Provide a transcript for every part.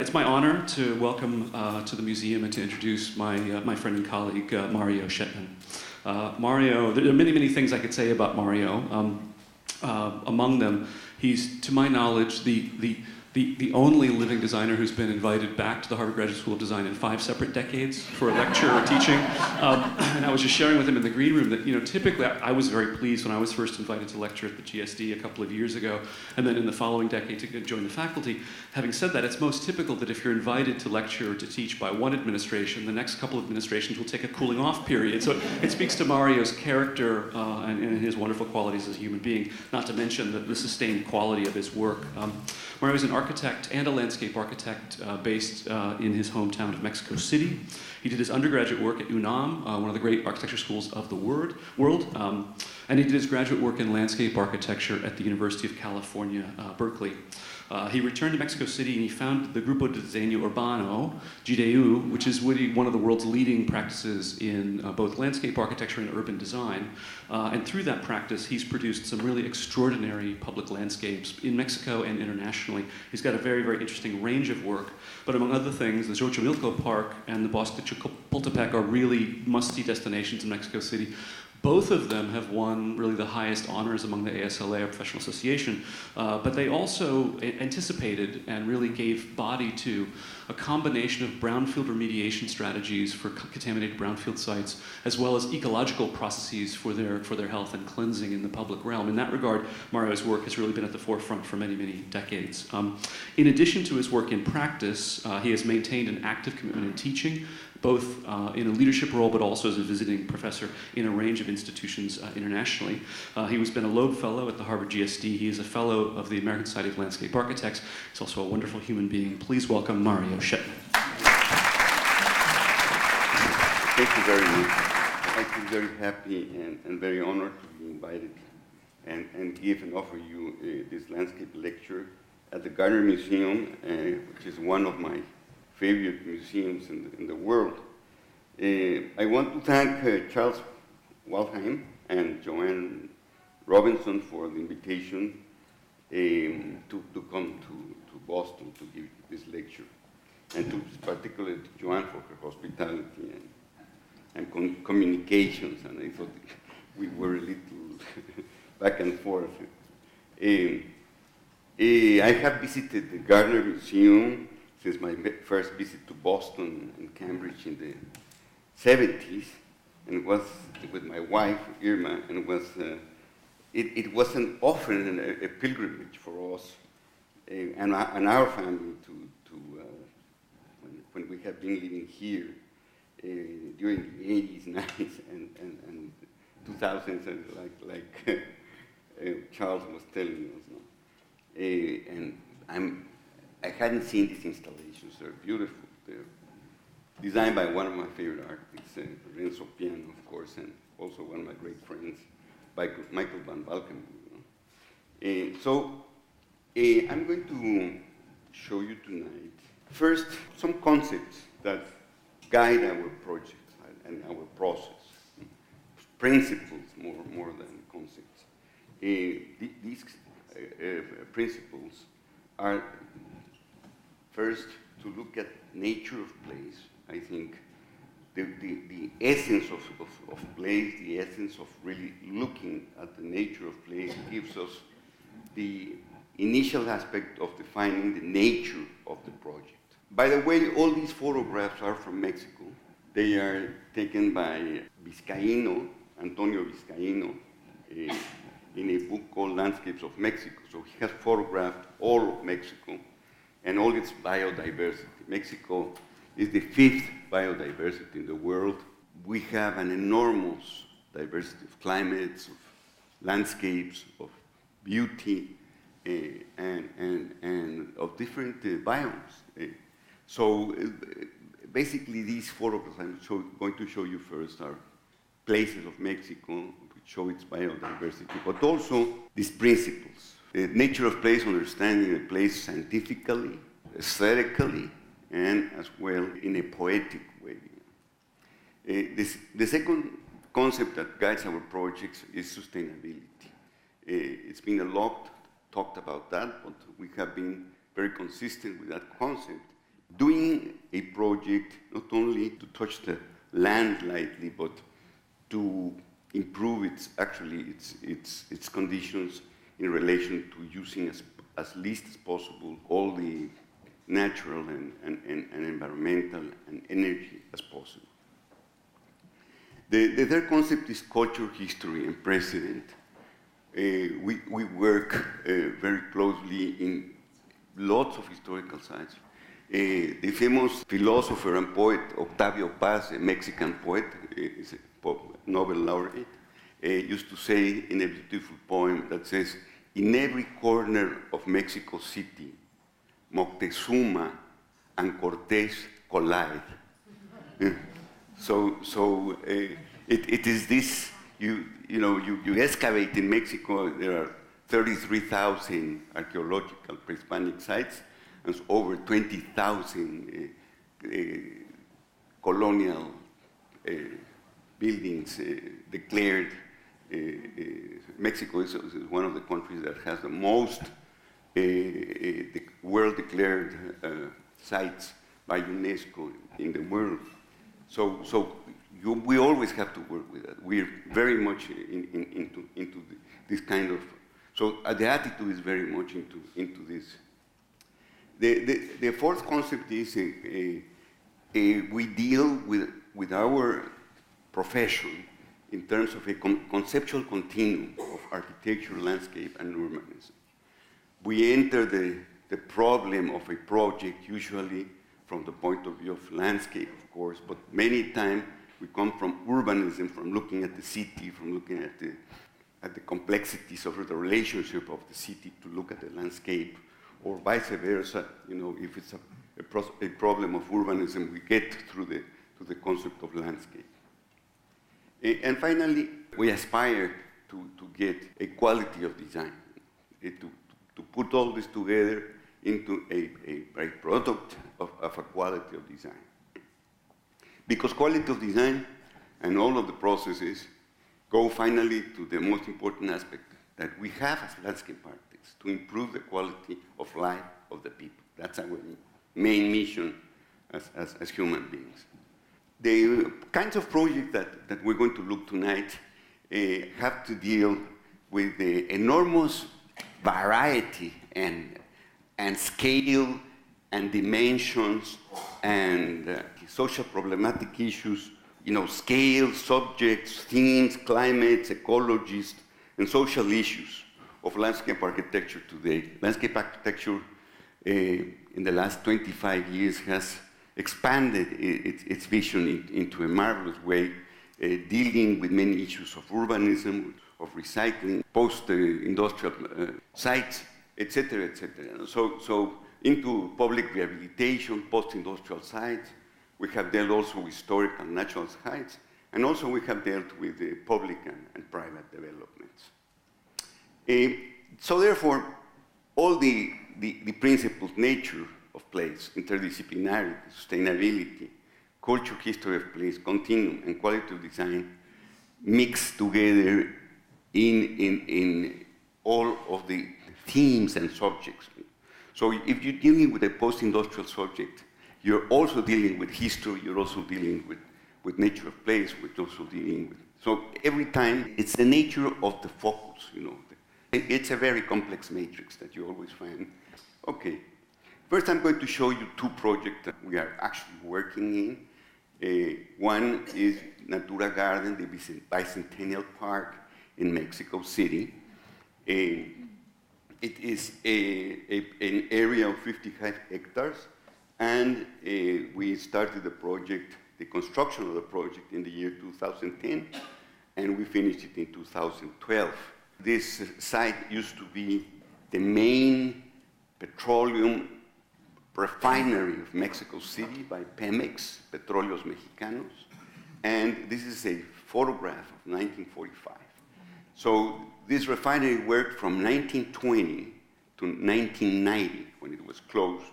It's my honor to welcome to the museum and to introduce my friend and colleague, Mario Schjetnan. Mario, there are many, many things I could say about Mario. Among them, he's, to my knowledge, the only living designer who's been invited back to the Harvard Graduate School of Design in 5 separate decades for a lecture or teaching. And I was just sharing with him in the green room that, typically I was very pleased when I was first invited to lecture at the GSD a couple of years ago, and then in the following decade to join the faculty. Having said that, it's most typical that if you're invited to lecture or to teach by one administration, the next couple of administrations will take a cooling off period. So it speaks to Mario's character and his wonderful qualities as a human being, not to mention the sustained quality of his work. Mario is an architect and a landscape architect based in his hometown of Mexico City. He did his undergraduate work at UNAM, one of the great architecture schools of the world, and he did his graduate work in landscape architecture at the University of California, Berkeley. He returned to Mexico City and he founded the Grupo de Diseño Urbano, GDU, which is really one of the world's leading practices in both landscape architecture and urban design. And through that practice, he's produced some really extraordinary public landscapes in Mexico and internationally. He's got a very, very interesting range of work. But among other things, the Xochimilco Park and the Bosque de Chapultepec are really must-see destinations in Mexico City. Both of them have won really the highest honors among the ASLA, or Professional Association, but they also anticipated and really gave body to a combination of brownfield remediation strategies for contaminated brownfield sites, as well as ecological processes for their health and cleansing in the public realm. In that regard, Mario's work has really been at the forefront for many, many decades. In addition to his work in practice, he has maintained an active commitment in teaching, both in a leadership role, but also as a visiting professor in a range of institutions internationally. He has been a Loeb Fellow at the Harvard GSD. He is a Fellow of the American Society of Landscape Architects. He's also a wonderful human being. Please welcome Mario Schjetnan. Thank you very much. I feel very happy and very honored to be invited and give and offer you this landscape lecture at the Gardner Museum, which is one of my favorite museums in the world. I want to thank Charles Waldheim and Joanne Robinson for the invitation to come to Boston to give this lecture, and particularly to Joanne for her hospitality and communications, and I thought we were a little back and forth. I have visited the Gardner Museum since my first visit to Boston and Cambridge in the 70s, and it was with my wife, Irma, and it wasn't often a pilgrimage for us and our family when we have been living here during the 80s, 90s, and 2000s, like Charles was telling us. No? And I hadn't seen these installations. They're beautiful. They're designed by one of my favorite architects, Renzo Piano, of course, and also one of my great friends, Michael van Valkenburg. So I'm going to show you tonight, first, some concepts that guide our project and our process. Principles more than concepts. These principles are, first, to look at nature of place. I think the essence of place, the essence of really looking at the nature of place gives us the initial aspect of defining the nature of the project. By the way, all these photographs are from Mexico. They are taken by Antonio Vizcaíno, in a book called Landscapes of Mexico. So he has photographed all of Mexico and all its biodiversity. Mexico is the 5th biodiversity in the world. We have an enormous diversity of climates, of landscapes, of beauty, and of different biomes. So basically these photographs I'm going to show you first are places of Mexico, which show its biodiversity, but also these principles. The nature of place, understanding a place scientifically, aesthetically, and as well in a poetic way. The second concept that guides our projects is sustainability. It's been a lot talked about that, but we have been very consistent with that concept doing a project not only to touch the land lightly, but to improve its conditions in relation to using as least as possible all the natural and environmental and energy as possible. The third concept is culture, history, and precedent. We work very closely in lots of historical sites. The famous philosopher and poet Octavio Paz, a Mexican poet, is a Nobel laureate, used to say in a beautiful poem that says, "In every corner of Mexico City, Moctezuma and Cortés collide." So it is this, you excavate in Mexico, there are 33,000 archaeological pre-Hispanic sites, and over 20,000 colonial buildings declared. Mexico is one of the countries that has the most world-declared sites by UNESCO in the world. So we always have to work with that. We're very much into this kind of. So the attitude is very much into this. The fourth concept is we deal with our profession in terms of a conceptual continuum of architecture, landscape, and urbanism. We enter the problem of a project usually from the point of view of landscape, of course, but many times we come from urbanism, from looking at the city, from looking at the complexities of the relationship of the city to look at the landscape, or vice versa. If it's a problem of urbanism, we get to the concept of landscape. And finally, we aspire to get a quality of design, to put all this together into a product of a quality of design. Because quality of design and all of the processes go finally to the most important aspect that we have as landscape architects, to improve the quality of life of the people. That's our main mission as human beings. The kinds of projects that we're going to look tonight have to deal with the enormous variety and scale and dimensions and social problematic issues, scale, subjects, themes, climates, ecologists, and social issues of landscape architecture today. Landscape architecture in the last 25 years has expanded its vision into a marvelous way, dealing with many issues of urbanism, of recycling, post-industrial sites, etc., etc. So into public rehabilitation, post-industrial sites. We have dealt also with historic and natural sites, and also we have dealt with the public and private developments. So therefore, all the principles, nature of place, interdisciplinarity, sustainability, culture, history of place, continuum, and quality of design mix together in all of the themes and subjects. So if you're dealing with a post-industrial subject, you're also dealing with history, you're also dealing with nature of place, you're also dealing with. So every time, it's the nature of the focus, It's a very complex matrix that you always find. Okay. First, I'm going to show you two projects that we are actually working in. One is Natura Garden, the Bicentennial Park in Mexico City. It is an area of 55 hectares, and we started the construction of the project in the year 2010, and we finished it in 2012. This site used to be the main petroleum refinery of Mexico City by Pemex, Petróleos Mexicanos, and this is a photograph of 1945. So this refinery worked from 1920 to 1990 when it was closed.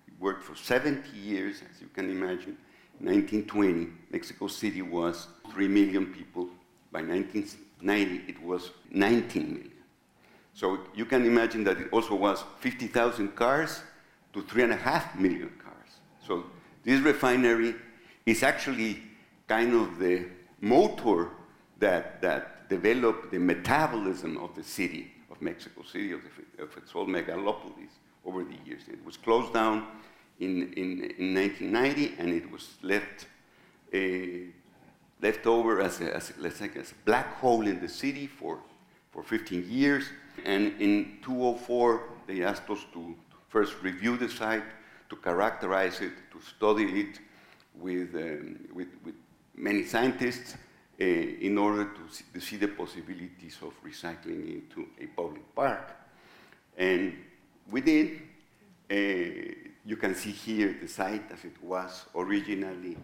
It worked for 70 years, as you can imagine. In 1920, Mexico City was 3 million people. By 1990, it was 19 million. So you can imagine that it also was 50,000 cars to 3.5 million cars. So this refinery is actually kind of the motor that developed the metabolism of the city of Mexico City, of its whole megalopolis over the years. It was closed down in 1990, and it was left over as a black hole in the city for 15 years. And in 2004, they asked us to first review the site, to characterize it, to study it with many scientists in order to see the possibilities of recycling into a public park. And we did. You can see here the site as it was originally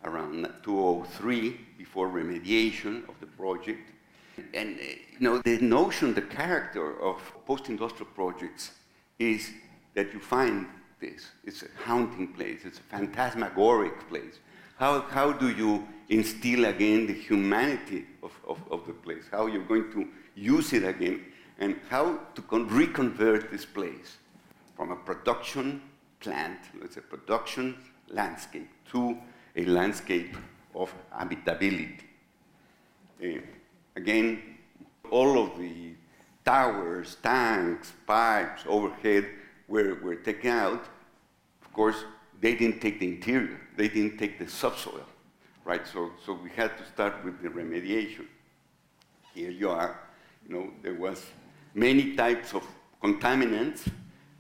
around 2003, before remediation of the project. And the notion, the character of post-industrial projects is that you find this. It's a haunting place. It's a phantasmagoric place. How do you instill again the humanity of the place? How you're going to use it again, and how to reconvert this place from a production plant, let's say production landscape, to a landscape of habitability. Again, all of the towers, tanks, pipes, overhead were taken out. Of course, they didn't take the interior. They didn't take the subsoil, right? So we had to start with the remediation. Here you are. There was many types of contaminants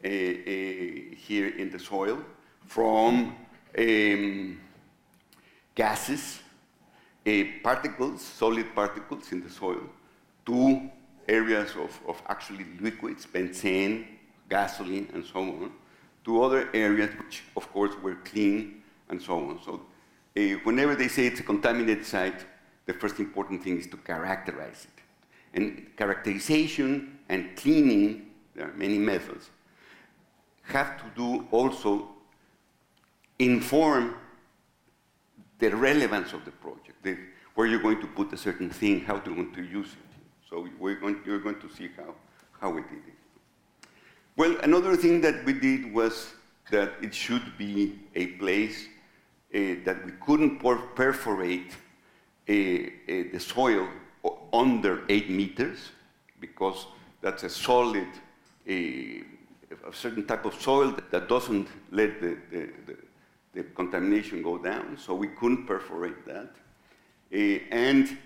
here in the soil, from gases, particles, solid particles in the soil, to areas of actually liquids, benzene, gasoline, and so on, to other areas which, of course, were clean, and so on. So whenever they say it's a contaminated site, the first important thing is to characterize it. And characterization and cleaning, there are many methods, have to do also inform the relevance of the project, where you're going to put a certain thing, how you're going to use it. So you're going to see how we did it. Well, another thing that we did was that it should be a place that we couldn't perforate the soil under 8 meters, because that's a solid, a certain type of soil that doesn't let the contamination go down, so we couldn't perforate that. And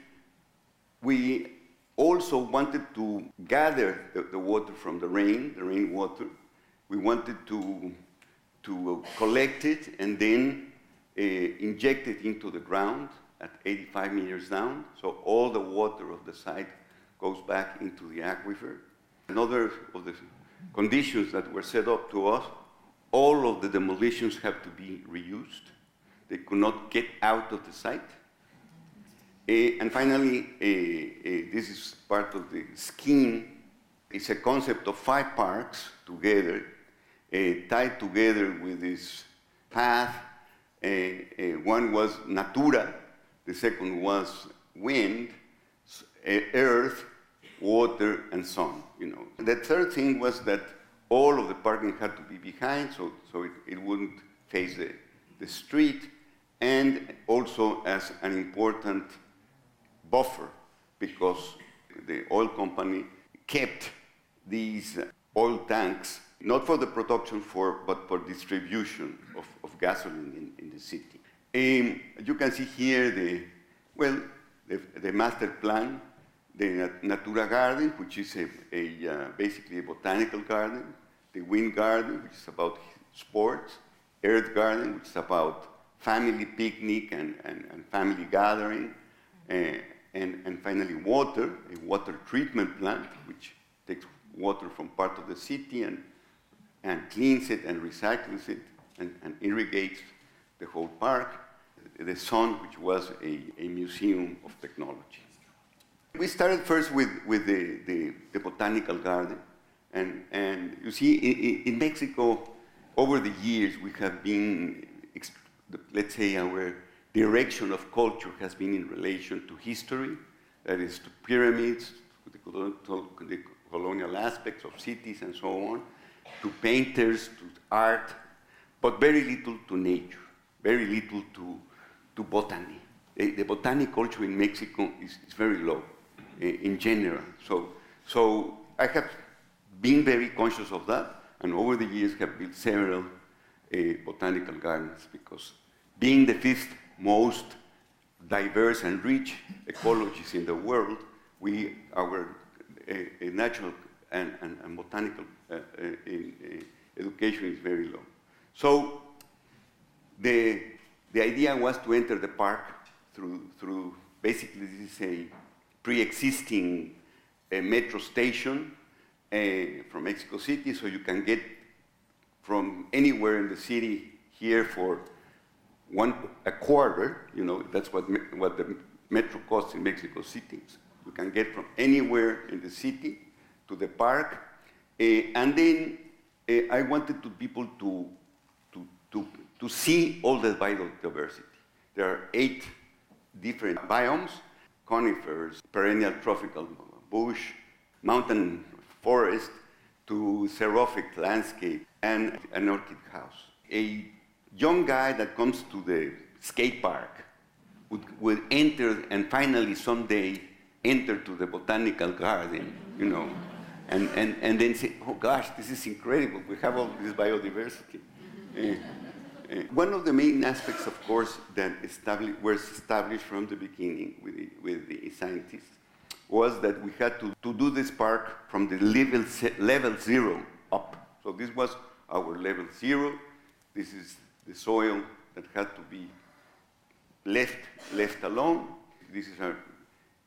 we also wanted to gather the water from the rainwater. We wanted to collect it and then inject it into the ground at 85 meters down, so all the water of the site goes back into the aquifer. Another of the conditions that were set up to us, all of the demolitions have to be reused. They could not get out of the site. And finally, this is part of the scheme. It's a concept of 5 parks together, tied together with this path. One was Natura, the second was wind, earth, water, and sun. The third thing was that all of the parking had to be behind, so it wouldn't face the street, and also as an important buffer, because the oil company kept these oil tanks, not for the production, but for distribution of gasoline in the city. You can see here the master plan, the Natura Garden, which is basically a botanical garden, the Wind Garden, which is about sports, Earth Garden, which is about family picnic and family gathering, and finally water, a water treatment plant, which takes water from part of the city and cleans it and recycles it and irrigates the whole park. The sun, which was a museum of technology. We started first with the botanical garden, and you see, in Mexico, over the years, we have been, let's say, our direction of culture has been in relation to history, that is, to pyramids, to the colonial aspects of cities and so on, to painters, to art, but very little to nature, very little to botany. The botanic culture in Mexico is very low in general. So I have been very conscious of that, and over the years have built several botanical gardens, because being the fifth most diverse and rich ecologies in the world, our natural and botanical education is very low. So the idea was to enter the park through basically, this is a pre-existing metro station from Mexico City, so you can get from anywhere in the city here for a quarter. You know, that's what the metro costs in Mexico City. You can get from anywhere in the city to the park, and then I wanted people to see all the biodiversity. There are 8 different biomes: conifers, perennial tropical bush, mountain forest, to xerophic landscape, and an orchid house. A young guy that comes to the skate park would enter, and finally someday enter to the botanical garden, you know, and then say, oh gosh, this is incredible, we have all this biodiversity. One of the main aspects, of course, that was established from the beginning with the scientists was that we had to do this park from the level 0 up. So this was our level 0. This is the soil that had to be left alone. This is our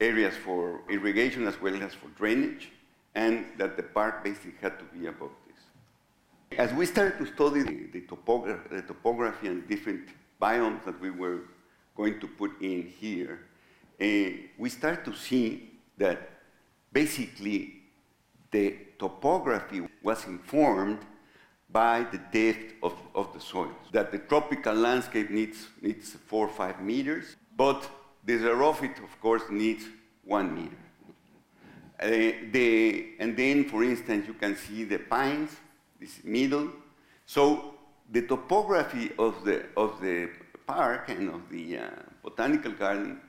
areas for irrigation as well as for drainage, and that the park basically had to be above this. As we started to study the topography and different biomes that we were going to put in here, we started to see that basically the topography was informed by the depth of the soils. That the tropical landscape needs 4 or 5 meters, but the xerophyte, of course, needs 1 meter. And then, for instance, you can see the pines, this middle. So the topography of the park and of the botanical garden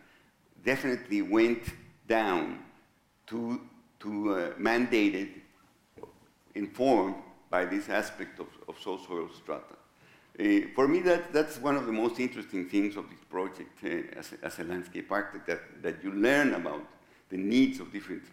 definitely went down to mandated, informed by this aspect of soil strata. For me, that's one of the most interesting things of this project as a landscape architect, that you learn about the needs of different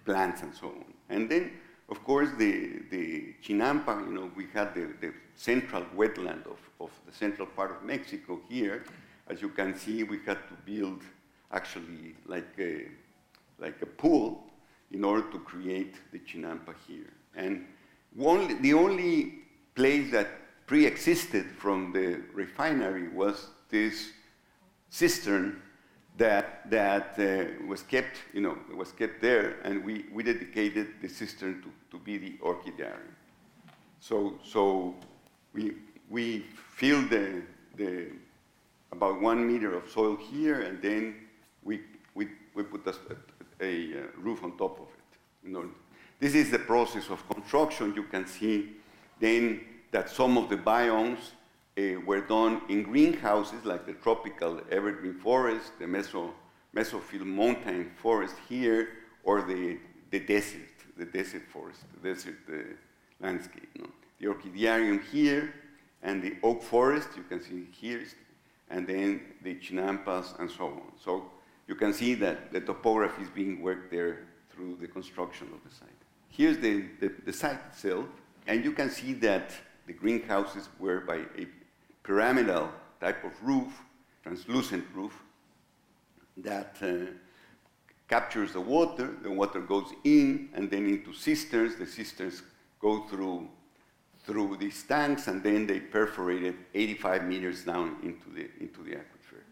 plants and so on. And then, of course, the Chinampa, you know, we had the central wetland of the central part of Mexico here. As you can see, we had to build actually like a pool in order to create the Chinampa here. And the only place that pre-existed from the refinery was this cistern that was kept, you know, was kept there, and we dedicated the cistern to be the orchidarium. So we filled the about 1 meter of soil here, and then we put a roof on top of it. You know, this is the process of construction. You can see then that some of the biomes were done in greenhouses, like the tropical evergreen forest, the mesophyll montane forest here, or the desert forest, the desert landscape. You know. The orchidarium here, and the oak forest, you can see here, and then the chinampas and so on. So you can see that the topography is being worked there through the construction of the site. Here's the site itself, and you can see that the greenhouses were by a pyramidal type of roof, translucent roof, that captures the water goes in and then into cisterns, the cisterns go through these tanks, and then they perforate it 85 meters down into the aquifer.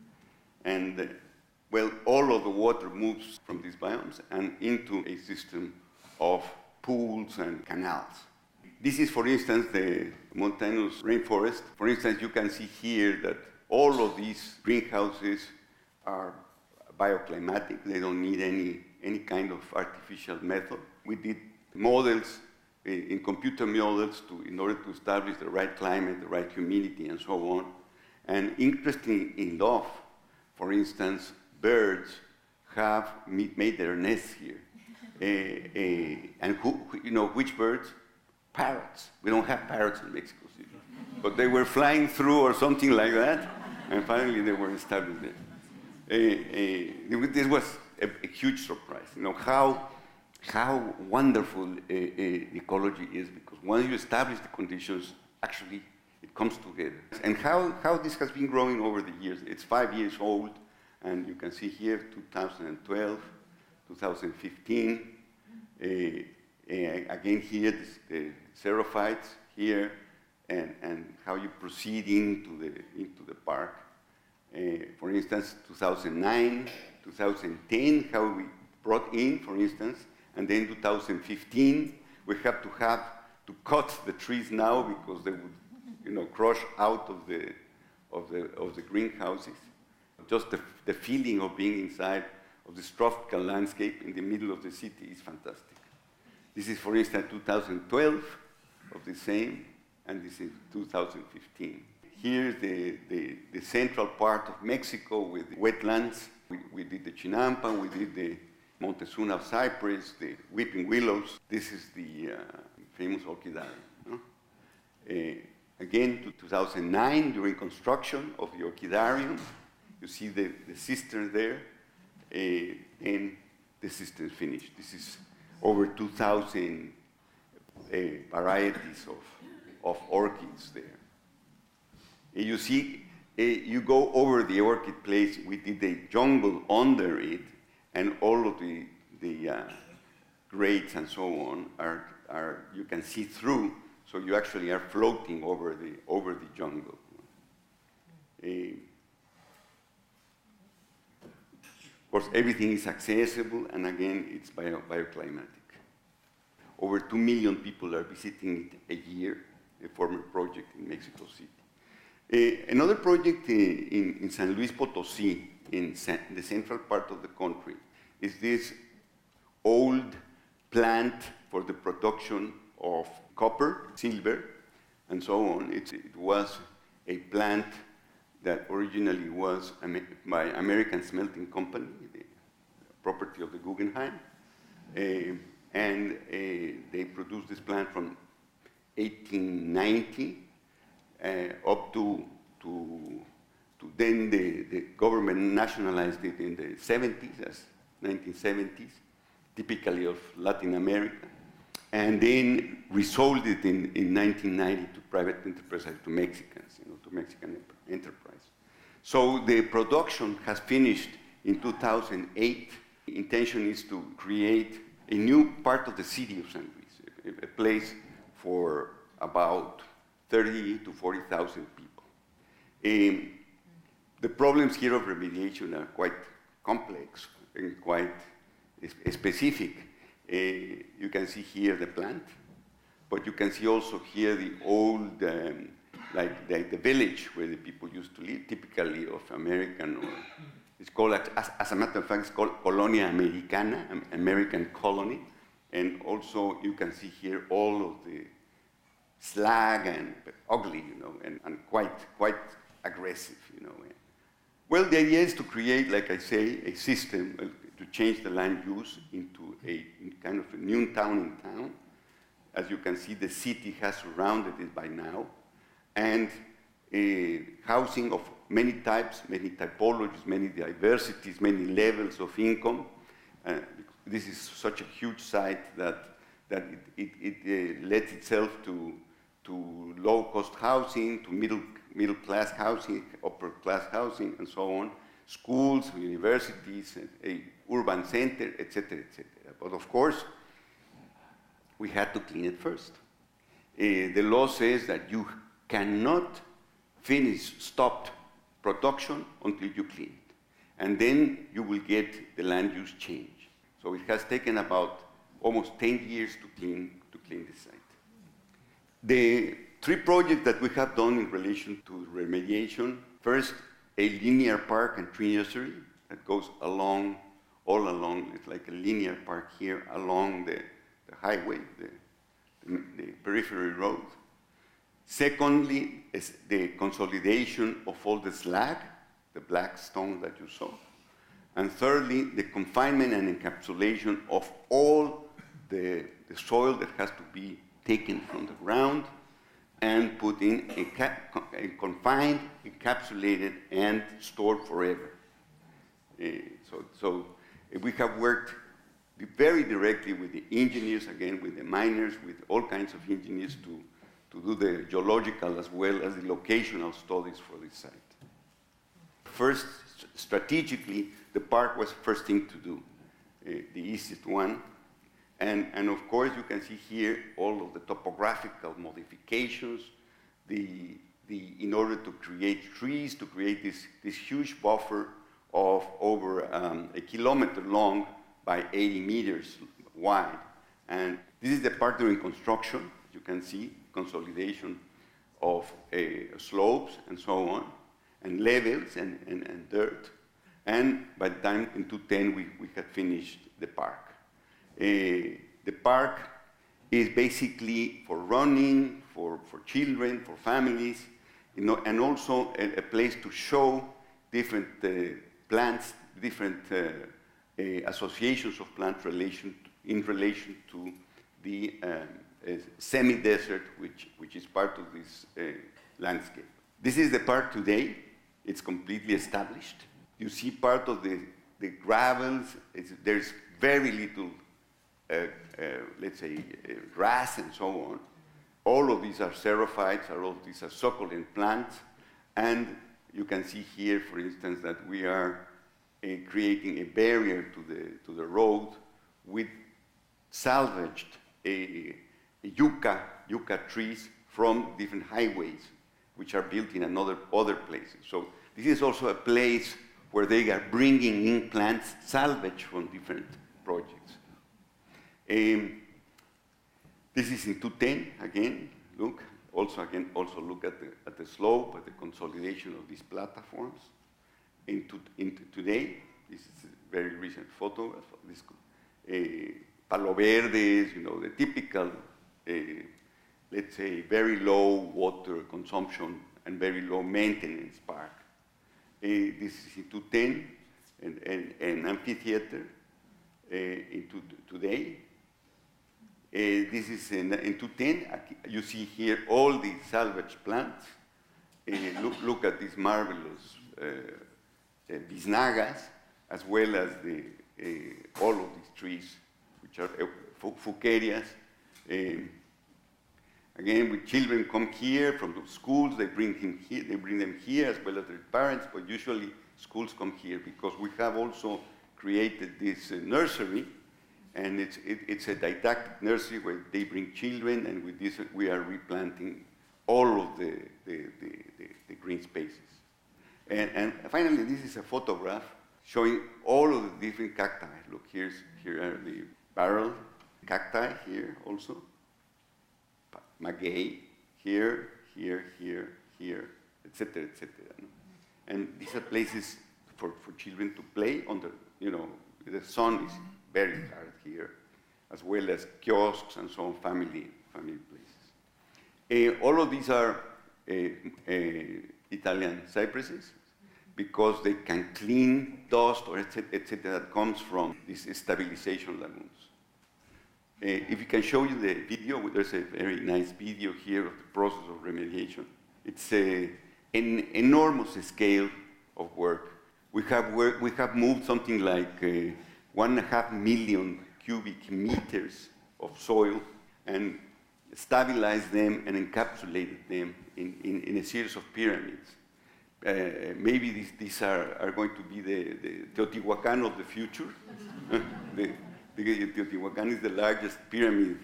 And well, all of the water moves from these biomes and into a system of pools and canals. This is, for instance, the mountainous rainforest. For instance, you can see here that all of these greenhouses are bioclimatic. They don't need any kind of artificial method. We did models in computer models in order to establish the right climate, the right humidity, and so on. And interestingly enough, for instance, birds have made their nests here. And you know which birds? Parrots. We don't have parrots in Mexico City. But they were flying through or something like that, and finally they were established there. This was a huge surprise. You know, how wonderful ecology is, because once you establish the conditions, actually it comes together. And how this has been growing over the years. It's 5 years old, and you can see here 2012, 2015. Again here, the xerophytes here, and how you proceed into the park. For instance, 2009, 2010, how we brought in, for instance, and then 2015, we have to cut the trees now because they would, you know, crush out of the greenhouses. Just the feeling of being inside of this tropical landscape in the middle of the city is fantastic. This is, for instance, 2012 of the same, and this is 2015. Here's the central part of Mexico with the wetlands. We did the Chinampa, we did the Montezuma cypress, the weeping willows. This is the famous orchidarium. No? Again, to 2009, during construction of the orchidarium, you see the cistern there, and the cistern finished. This is over 2,000 varieties of orchids there. You see, you go over the orchid place, we did a jungle under it, and all of the grades and so on are you can see through, so you actually are floating over the jungle. Of course, everything is accessible, and again, it's bioclimatic. Over 2 million people are visiting it a year, a former project in Mexico City. Another project in San Luis Potosí, in the central part of the country, is this old plant for the production of copper, silver, and so on. It was a plant that originally was by American Smelting Company, the property of the Guggenheim, and they produced this plant from 1890 up to then the government nationalized it in the 70s, as 1970s, typically of Latin America, and then resold it in 1990 to private enterprise, to Mexicans, to Mexican enterprise. So the production has finished in 2008. The intention is to create a new part of the city of San Luis, a place for about 30 to 40,000 people. The problems here of remediation are quite complex and quite specific. You can see here the plant, but you can see also here the old, like the village where the people used to live, typically of American, or it's called, as a matter of fact, it's called Colonia Americana, American colony, and also you can see here all of the slag and ugly, and quite aggressive, Well, the idea is to create, like I say, a system to change the land use into a kind of a new town in town. As you can see, the city has surrounded it by now, and housing of many types, many typologies, many diversities, many levels of income. This is such a huge site that it lends itself to low-cost housing, to middle-class housing, upper-class housing, and so on, schools, universities, a urban center, etc., etc. But of course, we had to clean it first. The law says that you cannot stop production until you clean it. And then you will get the land use change. So it has taken about almost 10 years to clean the site. The 3 projects that we have done in relation to remediation: first, a linear park and tree nursery that goes all along, it's like a linear park here along the highway, the the periphery road. Secondly, is the consolidation of all the slag, the black stone that you saw. And thirdly, the confinement and encapsulation of all the soil that has to be taken from the ground and put in confined, encapsulated, and stored forever. So we have worked very directly with the engineers, again, with the miners, with all kinds of engineers to do the geological as well as the locational studies for this site. First, strategically, the park was the first thing to do, the easiest one. And of course, you can see here all of the topographical modifications, in order to create trees, to create this huge buffer of over a kilometer long by 80 meters wide. And this is the part during construction. You can see consolidation of slopes and so on, and levels and dirt. And by the time in 2010, we had finished the park. The park is basically for running, for children, for families, and also a place to show different plants, different associations of plants in relation to the semi-desert, which is part of this landscape. This is the park today. It's completely established. You see part of the gravels. There's very little, let's say, grass and so on. All of these are xerophytes, all of these are succulent plants. And you can see here, for instance, that we are creating a barrier to the road with salvaged yucca trees from different highways, which are built in other places. So this is also a place where they are bringing in plants salvaged from different projects. This is in 2010 again. Look, also look at the slope, at the consolidation of these platforms. Today, this is a very recent photo of this Palo Verdes, the typical, let's say, very low water consumption and very low maintenance park. This is in 2010, an amphitheater today. This is in 2010. You see here all the salvage plants. Look at these marvelous biznagas, as well as all of these trees, which are fucarias. Again, when children come here from the schools, they bring them here, as well as their parents, but usually schools come here because we have also created this nursery, and it's a didactic nursery where they bring children, and with this we are replanting all of the green spaces. And finally, this is a photograph showing all of the different cacti. Look, here are the barrel cacti here also. Maguey, here, etc., etc. And these are places for children to play under, the sun is very hard here, as well as kiosks and so on, family places. All of these are Italian cypresses, because they can clean dust or etc. that comes from these stabilization lagoons. If we can show you the video, there's a very nice video here of the process of remediation. It's an enormous scale of work. We have moved something like 1.5 million cubic meters of soil and stabilized them and encapsulated them in a series of pyramids. Maybe these are going to be the Teotihuacan of the future. Teotihuacan is the largest pyramid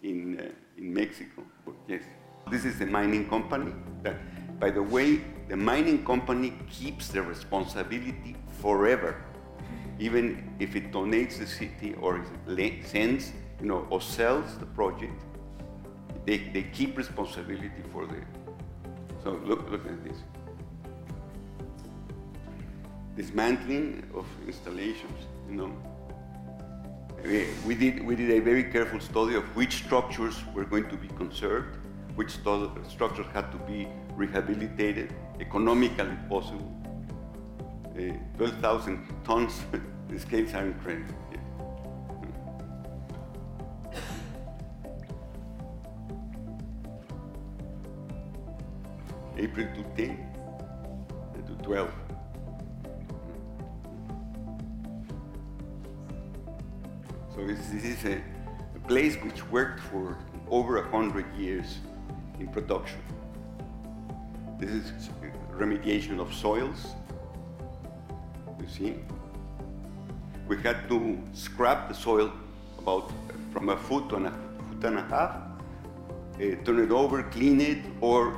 in Mexico. But yes, this is a mining company. By the way, the mining company keeps the responsibility forever, even if it donates the city or sends, or sells the project. They keep responsibility for the. So look at this. Dismantling of installations, we did a very careful study of which structures were going to be conserved, which structures had to be rehabilitated, economically possible. 12,000 tons, the scales are incredible. April to 10 to 12. So this is a place which worked for over 100 years in production. This is remediation of soils. You see? We had to scrap the soil about from a foot to a foot and a half, turn it over, clean it, or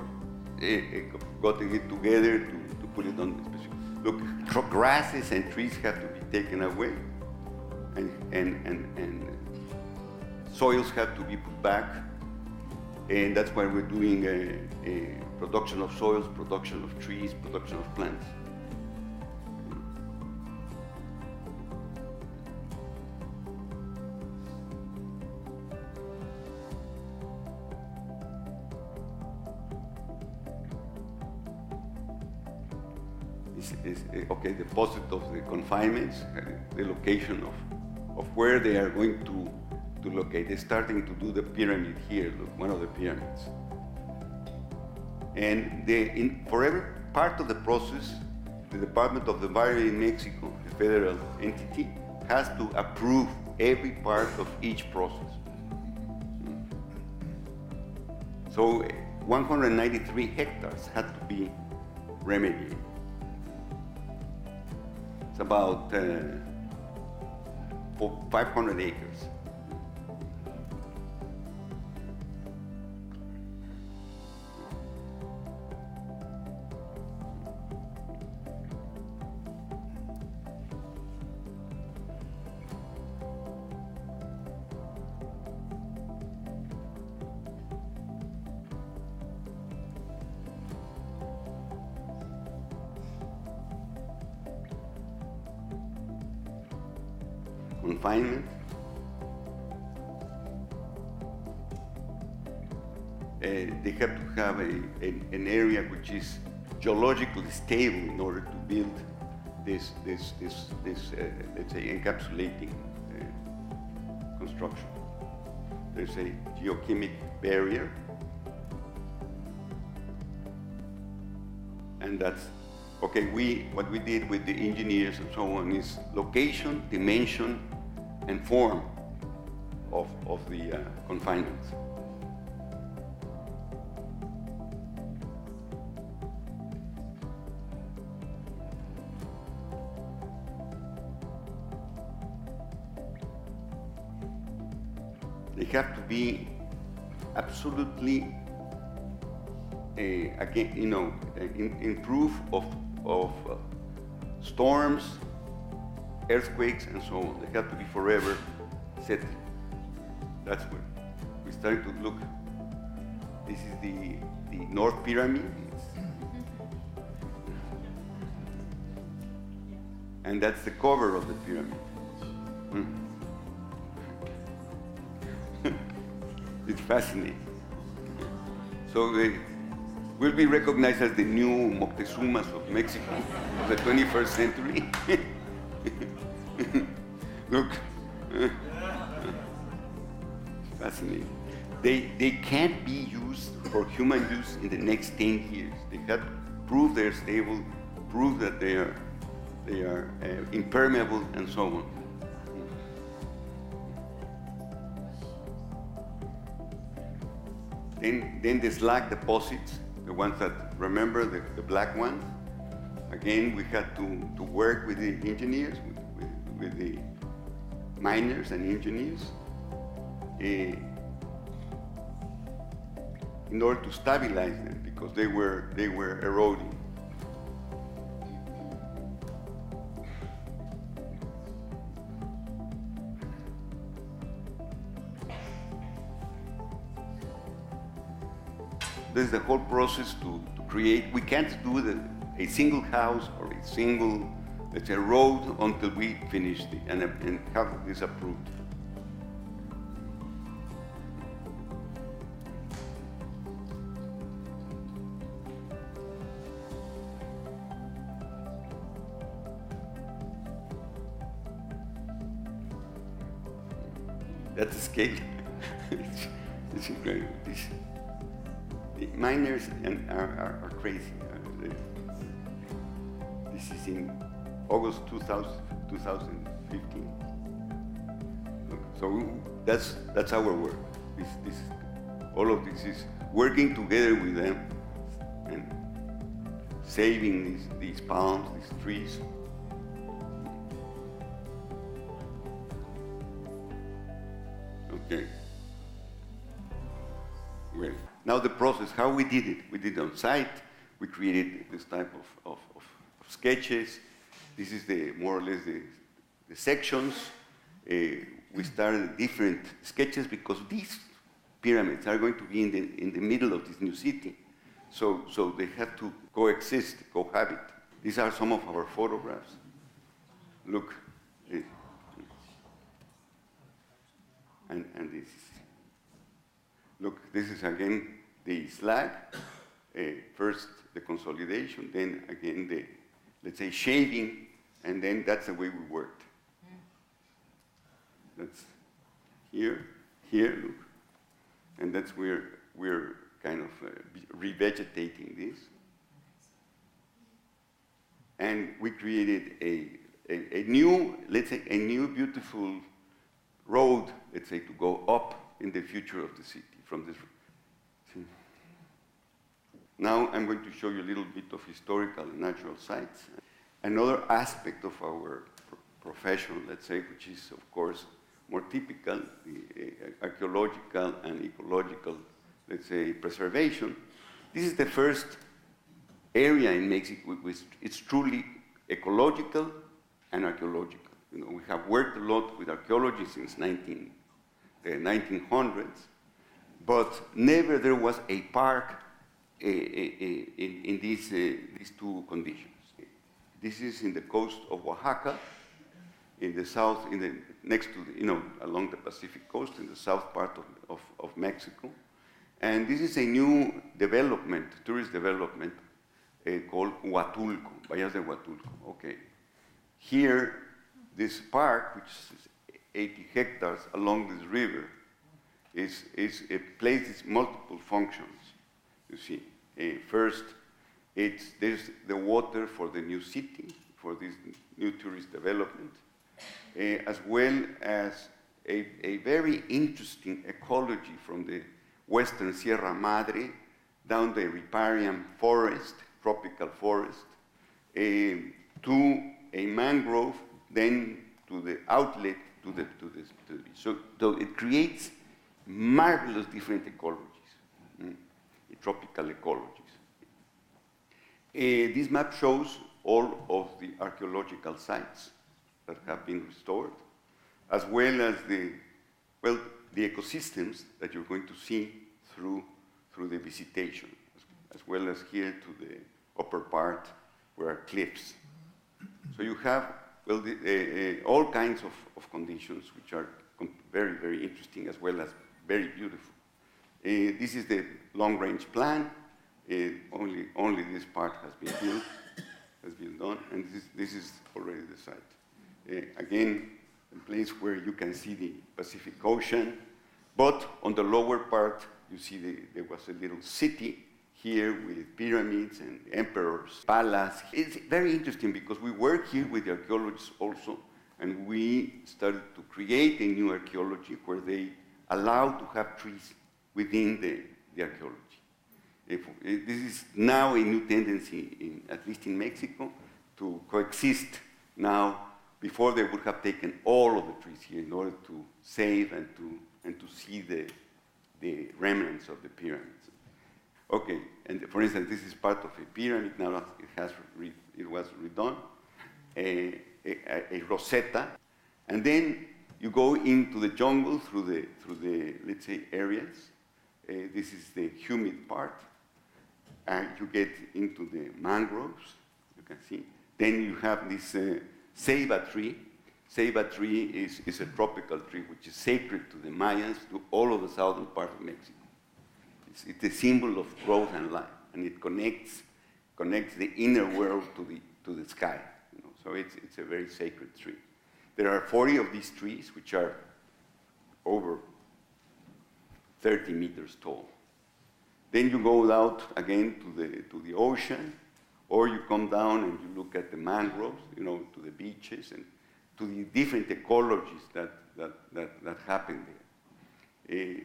getting it together to put it on the specific. Look, grasses and trees have to be taken away, and soils have to be put back, and that's why we're doing a production of soils, production of trees, production of plants. Okay, the deposit of the confinements, the location of where they are going to locate. They're starting to do the pyramid here, look, one of the pyramids. And for every part of the process, the Department of the Environment in Mexico, the federal entity, has to approve every part of each process. So 193 hectares had to be remediated. It's about 500 acres. Confinement. They have to have an area which is geologically stable in order to build this let's say, encapsulating construction. There's a geochemical barrier, and that's okay. What we did with the engineers and so on is location, dimension, and form of the confinements. They have to be absolutely, again, in proof of storms, earthquakes, and so on. They have to be forever set. That's where we started to look. This is the North Pyramid. And that's the cover of the pyramid. It's fascinating. So they will be recognized as the new Moctezumas of Mexico of the 21st century. Look, fascinating. They can't be used for human use in the next 10 years. They have to prove they're stable, prove that they are impermeable, and so on. Then the slag deposits, the ones that, remember, the black ones. Again, we had to work with the engineers, with the miners and engineers, in order to stabilize them, because they were eroding. This is the whole process to create. We can't do a single house or a single, let's say, road until we finish and have this approved. That's the scale. it's incredible. The miners are crazy. This is in August 2015. So that's our work. All of this is working together with them and saving these palms, these trees. Okay. Well, now the process, how we did it. We did it on site. We created this type of sketches. This is more or less the sections. We started different sketches because these pyramids are going to be in the middle of this new city. So they have to coexist, cohabit. These are some of our photographs. Look. And this is, look, this is again the slag. First the consolidation, then again the, let's say, shaving, and then that's the way we worked. That's here, look. And that's where we're kind of revegetating this. And we created a new, let's say, a new beautiful road, let's say, to go up in the future of the city from this. See? Now I'm going to show you a little bit of historical and natural sites. Another aspect of our profession, let's say, which is, of course, more typical, the archaeological and ecological, let's say, preservation. This is the first area in Mexico which it's truly ecological and archaeological. You know, we have worked a lot with archaeology since the 1900s, but never there was a park in these two conditions. This is in the coast of Oaxaca, in the south, next to along the Pacific coast, in the south part of Mexico. And this is a new development, tourist development, called Huatulco, Vallas de Huatulco. Okay. Here, this park, which is 80 hectares along this river, it plays multiple functions. You see, first, there's the water for the new city, for this new tourist development, as well as a very interesting ecology from the western Sierra Madre down the riparian forest, tropical forest, to a mangrove, then to the outlet to the beach. So it creates marvelous different ecologies, tropical ecologies. This map shows all of the archaeological sites that have been restored, as well as the ecosystems that you're going to see through the visitation, as well as here to the upper part where are cliffs. So you have all kinds of conditions which are very, very interesting, as well as very beautiful. This is the long-range plan. Only this part has been done, and this is already the site. Again, a place where you can see the Pacific Ocean, but on the lower part, you see there was a little city here with pyramids and emperor's palace. It's very interesting because we work here with the archaeologists also, and we started to create a new archaeology where they allow to have trees within the archaeology. This is now a new tendency, at least in Mexico, to coexist now. Before they would have taken all of the trees here in order to save and to see the remnants of the pyramids. Okay, and for instance, this is part of a pyramid. Now it was redone, a Rosetta, and then you go into the jungle through the let's say areas. This is the humid part, and you get into the mangroves. You can see. Then you have this ceiba tree. Ceiba tree is a tropical tree which is sacred to the Mayans, to all of the southern part of Mexico. It's a symbol of growth and life, and it connects the inner world to the sky. You know? So it's a very sacred tree. There are 40 of these trees, which are over 30 meters tall. Then you go out again to the ocean, or you come down and you look at the mangroves, you know, to the beaches and to the different ecologies that happen there.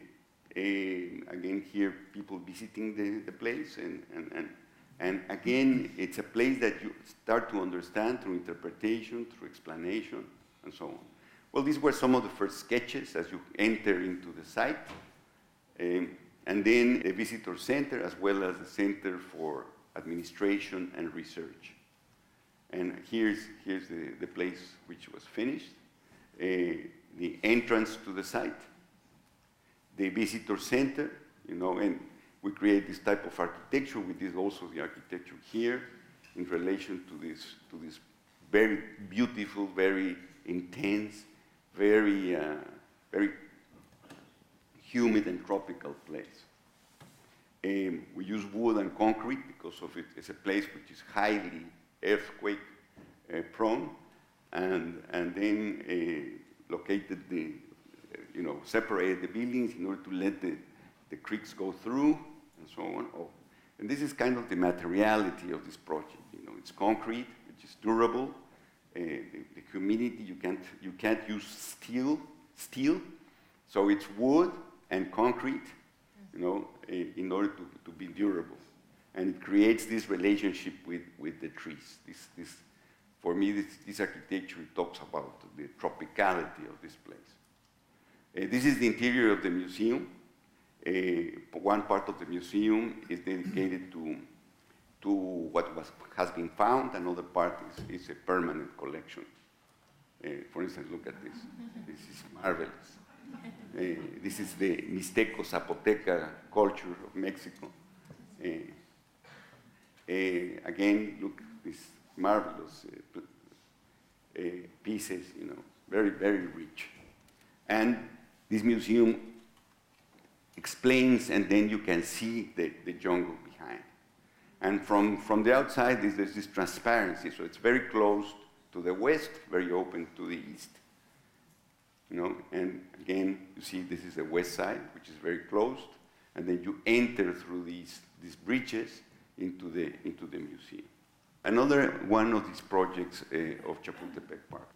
Again, here people visiting the place, and again, it's a place that you start to understand through interpretation, through explanation, and so on. Well, these were some of the first sketches as you enter into the site. And then a visitor center, as well as a center for administration and research. And here's the place which was finished. The entrance to the site, the visitor center, you know, and we create this type of architecture. We did also the architecture here in relation to this very beautiful, very intense, very humid and tropical place. We use wood and concrete because of it's a place which is highly earthquake prone, and then located separated the buildings in order to let the creeks go through and so on. And this is kind of the materiality of this project. You know, it's concrete, which is durable. The humidity, you can't use steel, so it's wood and concrete, you know, in order to be durable. And it creates this relationship with the trees. For me, this architecture talks about the tropicality of this place. This is the interior of the museum. One part of the museum is dedicated to what has been found. Another part is a permanent collection. For instance, look at this. This is marvelous. This is the Mixteco Zapoteca culture of Mexico. Again, look, these marvelous pieces, you know, very, very rich. And this museum explains, and then you can see the jungle behind. And from the outside, there's this transparency, so it's very closed to the west, very open to the east. You know, and again, you see this is the west side, which is very closed, and then you enter through these bridges into the museum. Another one of these projects of Chapultepec Park.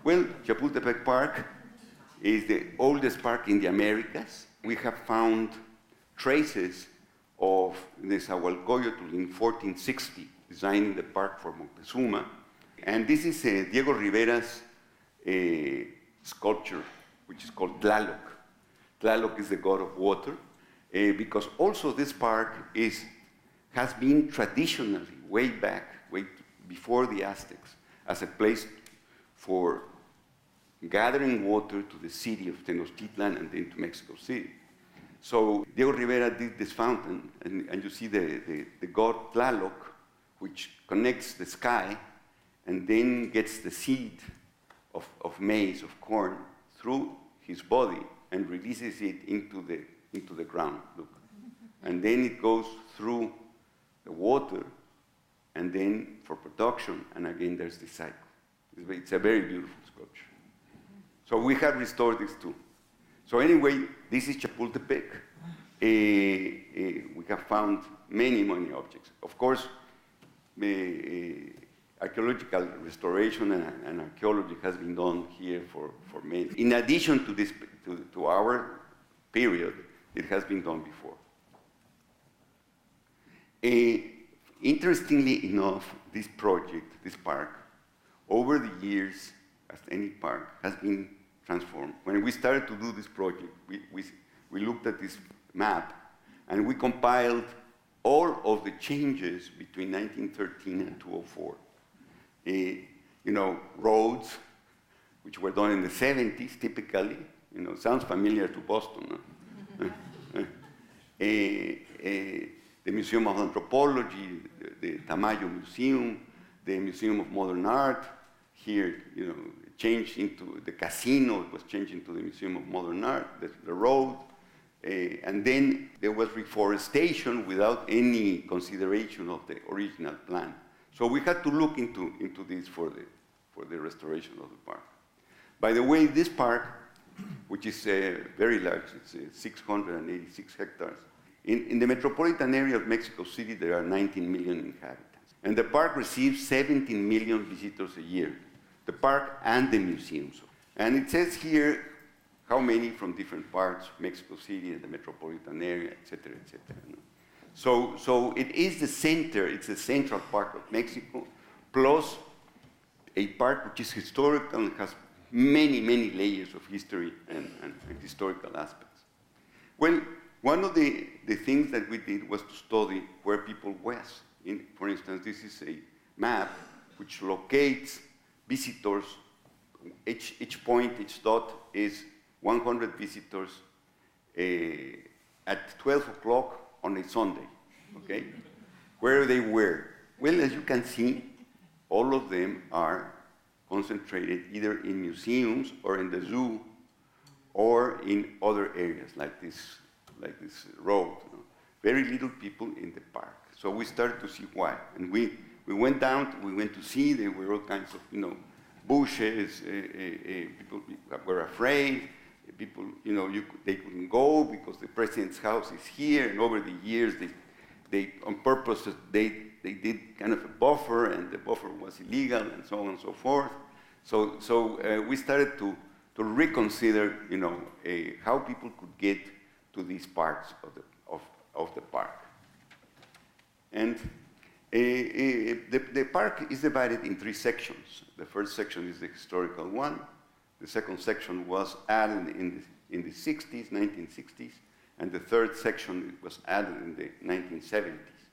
Well, Chapultepec Park is the oldest park in the Americas. We have found traces of Nezahualcóyotl in 1460, designing the park for Moctezuma. And this is Diego Rivera's sculpture, which is called Tlaloc. Tlaloc is the god of water, because also this park has been traditionally, way before the Aztecs, as a place for gathering water to the city of Tenochtitlan and then to Mexico City. So Diego Rivera did this fountain, and you see the god Tlaloc, which connects the sky and then gets the seed of maize, of corn, through his body and releases it into the ground. Look. And then it goes through the water, and then for production, and again there's the cycle. It's a very beautiful sculpture. So we have restored this too. So anyway, this is Chapultepec. We have found many objects. Of course, archaeological restoration and archaeology has been done here for many. In addition to this, to our period, it has been done before. Interestingly enough, this project, this park, over the years, as any park, has been transformed. When we started to do this project, we looked at this map, and we compiled all of the changes between 1913 and 2004. Roads, which were done in the 70s, typically. Sounds familiar to Boston. No? The Museum of Anthropology, the Tamayo Museum, the Museum of Modern Art. Here, changed into the casino. It was changed into the Museum of Modern Art. The road. And then there was reforestation without any consideration of the original plan. So we had to look into this for the restoration of the park. By the way, this park, which is very large. It's 686 hectares. In the metropolitan area of Mexico City, there are 19 million inhabitants. And the park receives 17 million visitors a year, the park and the museums. And it says here how many from different parts, Mexico City and the metropolitan area, et cetera, et cetera. So it is the center, it's the central part of Mexico, plus a park which is historical and has many, many layers of history and historical aspects. Well, one of the things that we did was to study where people was. For instance, this is a map which locates visitors. Each point, each dot is 100 visitors at 12 o'clock on a Sunday, okay? Where they were. Well, as you can see, all of them are concentrated either in museums or in the zoo or in other areas like this road. Very little people in the park. So we started to see why. And we went down, we went to see, there were all kinds of, bushes, people were afraid, people, they couldn't go because the president's house is here, and over the years, they on purpose, they did kind of a buffer, and the buffer was illegal, and so on and so forth. So we started to reconsider, how people could get to these parts of the park. And the park is divided in 3 sections. The first section is the historical one. The second section was added in the 60s, 1960s, and the third section was added in the 1970s.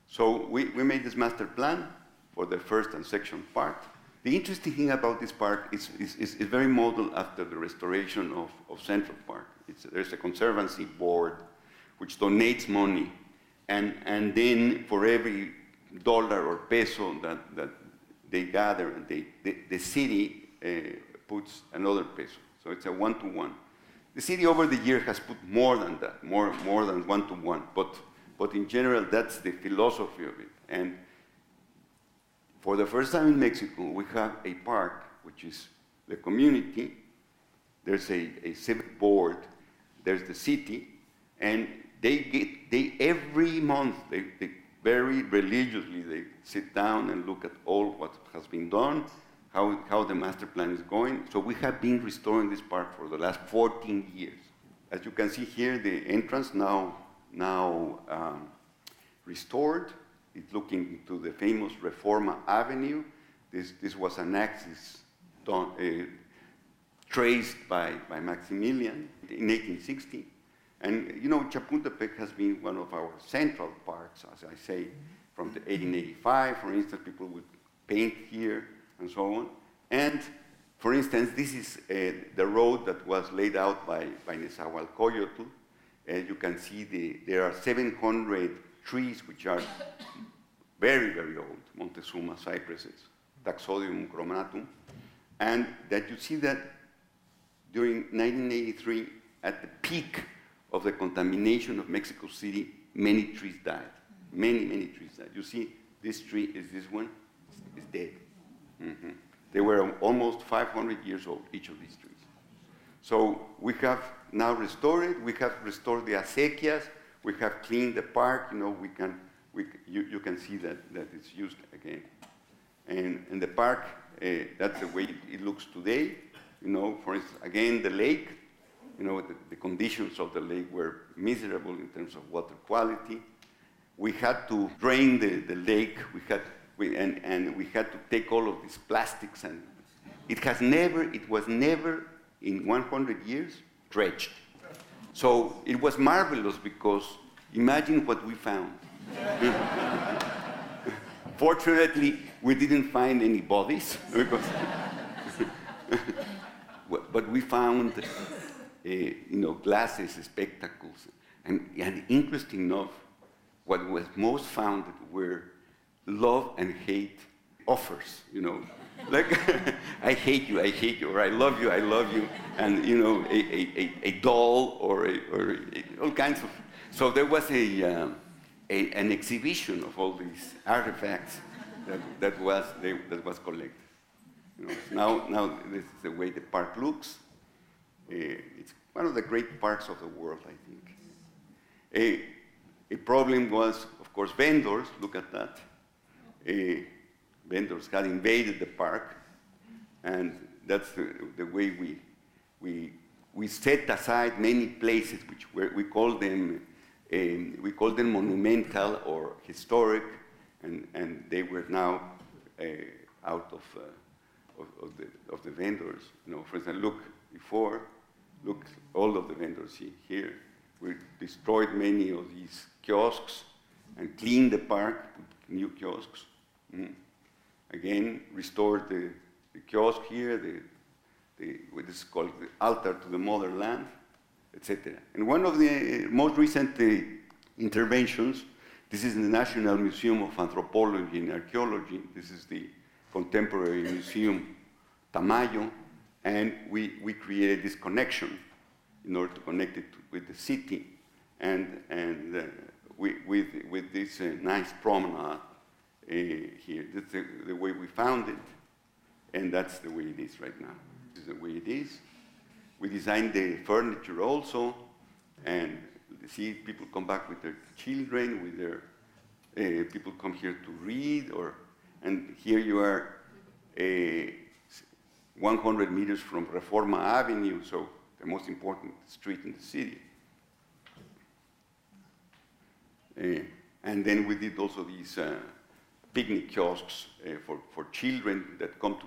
So we made this master plan for the first and second part. The interesting thing about this park is very modeled after the restoration of Central Park. There's a conservancy board which donates money, and then for every dollar or peso that they gather, the city puts another peso. So it's a 1-to-1. The city over the year has put more than that, more than 1-to-1. But in general, that's the philosophy of it. And for the first time in Mexico, we have a park, which is the community. There's a civic board. There's the city, and they every month they very religiously they sit down and look at all what has been done, how the master plan is going. So we have been restoring this park for the last 14 years. As you can see here, the entrance now restored. It's looking to the famous Reforma Avenue. This was an axis traced by Maximilian in 1860. And Chapultepec has been one of our central parks, as I say, from the 1885. For instance, people would paint here and so on. And for instance, this is the road that was laid out by Nezahualcóyotl. You can see there are 700 trees which are very, very old, Montezuma cypresses, Taxodium chromatum, and that you see that during 1983, at the peak of the contamination of Mexico City, many trees died. Many, many trees died. You see, this tree is this one, is dead. Mm-hmm. They were almost 500 years old, each of these trees. So we have now restored it. We have restored the acequias. We have cleaned the park. You can see that it's used again. And the park, that's the way it looks today. For instance, again, the lake. The conditions of the lake were miserable in terms of water quality. We had to drain the lake. And we had to take all of these plastics, and it was never in 100 years dredged. So it was marvelous because imagine what we found. Fortunately, we didn't find any bodies, but we found glasses, spectacles, and interesting enough, what was most found were love and hate offers, like I hate you, or I love you, and a doll or all kinds of. So there was an exhibition of all these artifacts that was collected. Now this is the way the park looks. one of the great parks of the world, I think. A problem was, of course, vendors. Look at that. Vendors had invaded the park, and that's the way we set aside many places which we call them monumental or historic, and they were now out of the vendors. You know, for example, look all of the vendors here. We destroyed many of these kiosks and cleaned the park with new kiosks. Again, restored the kiosk here, what is called the altar to the motherland, etc. And one of the most recent interventions, this is in the National Museum of Anthropology and Archaeology. This is the Contemporary Museum Tamayo, and we created this connection in order to connect it with the city, and with this nice promenade here. That's the way we found it, and that's the way it is right now. This is the way it is. We designed the furniture also, and see people come back with their children, with their people come here to read, and here you are 100 meters from Reforma Avenue, so the most important street in the city. And then we did also these picnic kiosks for children that come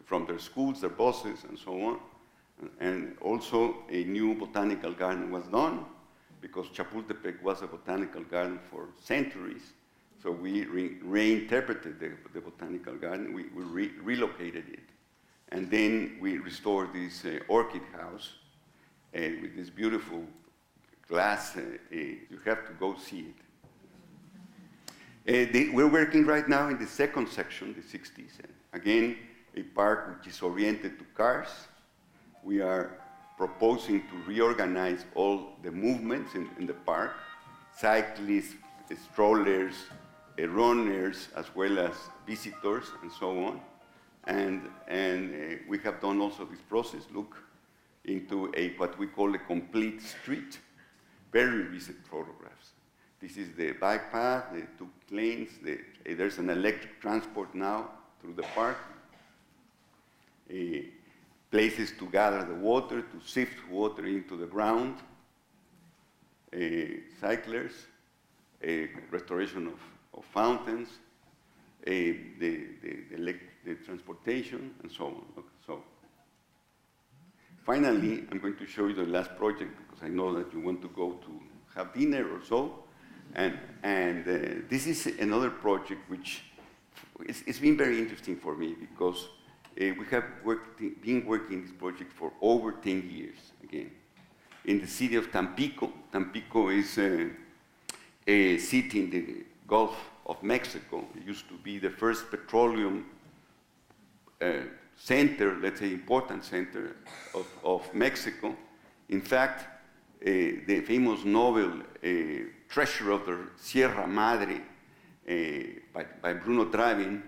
from their schools, their buses, and so on. And also a new botanical garden was done, because Chapultepec was a botanical garden for centuries. So we reinterpreted the botanical garden, we relocated it. And then we restored this orchid house with this beautiful glass. You have to go see it. We're working right now in the second section, the 60s. Again, a park which is oriented to cars. We are proposing to reorganize all the movements in the park, cyclists, strollers, runners, as well as visitors, and so on. And we have done also this process, look, into what we call a complete street. Very recent photographs. This is the bike path, the 2 lanes, there's an electric transport now through the park. Places to gather the water, to sift water into the ground. Cyclers, restoration of fountains, the transportation, and so on. Okay, so finally, I'm going to show you the last project, because I know that you want to go to have dinner or so. And this is another project which it's been very interesting for me, because we have been working this project for over 10 years, again. In the city of Tampico. Tampico is a city in the Gulf of Mexico. It used to be the first petroleum center, let's say important center of Mexico. In fact, the famous novel Treasure of the Sierra Madre by Bruno Travin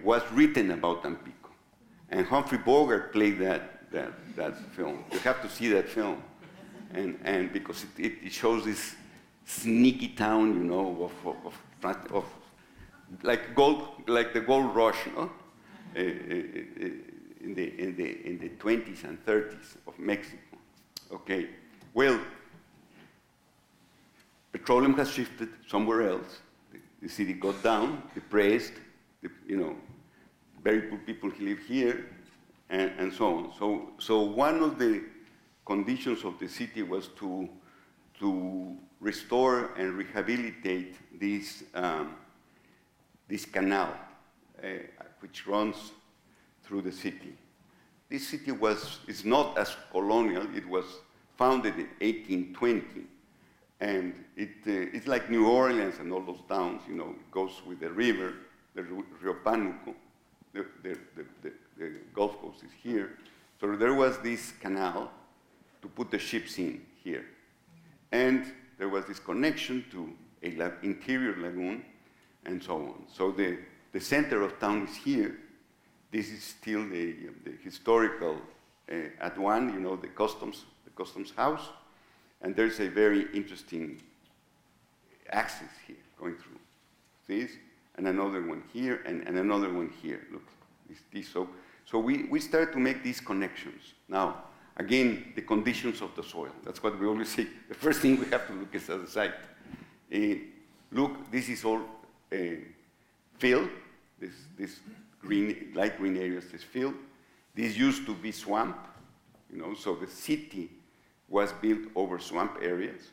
was written about Tampico. And Humphrey Bogart played that film. You have to see that film. And because it shows this sneaky town, you know, of like the gold rush, you know, in the 20s and 30s of Mexico. Okay, well, petroleum has shifted somewhere else. The city got down, depressed. You know, very poor people live here, and so on. So one of the conditions of the city was to restore and rehabilitate this canal, which runs through the city. This city is not as colonial. It was founded in 1820, and it's like New Orleans and all those towns. You know, it goes with the river, the Rio Pánuco. The Gulf Coast is here. So there was this canal to put the ships in here. And there was this connection to an interior lagoon, and so on. So the center of town is here. This is still the historical aduan, you know, the customs customs house. And there's a very interesting axis here going through this, and another one here, and another one here. Look, so we start to make these connections. Now, again, the conditions of the soil. That's what we always say. The first thing we have to look is at the site. Look, this is all fill. This green, light green areas is fill. This used to be swamp, so the city was built over swamp areas.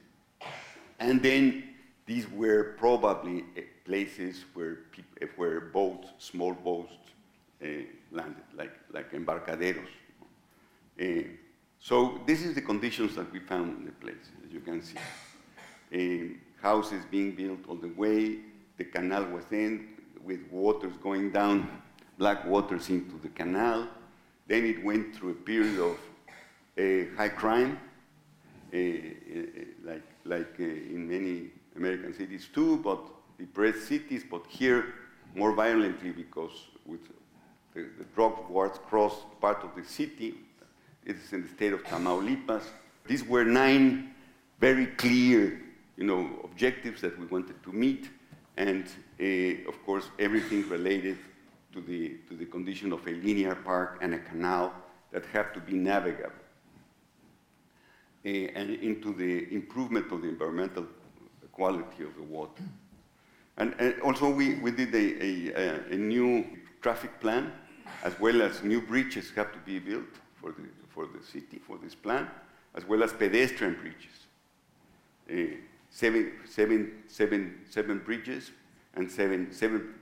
And then these were probably places where boats, small boats, landed, like embarcaderos. So this is the conditions that we found in the place, as you can see. Houses being built all the way, the canal within, with waters going down, black waters into the canal. Then it went through a period of high crime, like in many American cities too, but depressed cities, but here more violently because with the drug wars crossed part of the city. It's in the state of Tamaulipas. These were 9 very clear, objectives that we wanted to meet, and of course everything related to the condition of a linear park and a canal that have to be navigable, and into the improvement of the environmental quality of the water. And also we did a new traffic plan, as well as new bridges have to be built for the city, for this plan, as well as pedestrian bridges. 7 bridges, and seven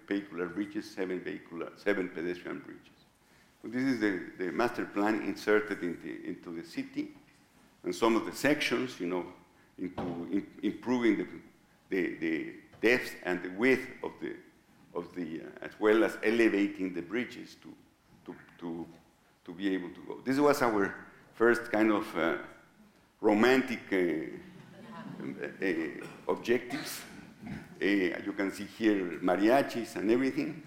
vehicular bridges, 7 pedestrian bridges. So this is the master plan inserted into the city, and some of the sections, into improving the depth and the width of the as well as elevating the bridges to be able to go. This was our first kind of romantic objectives. You can see here mariachis and everything,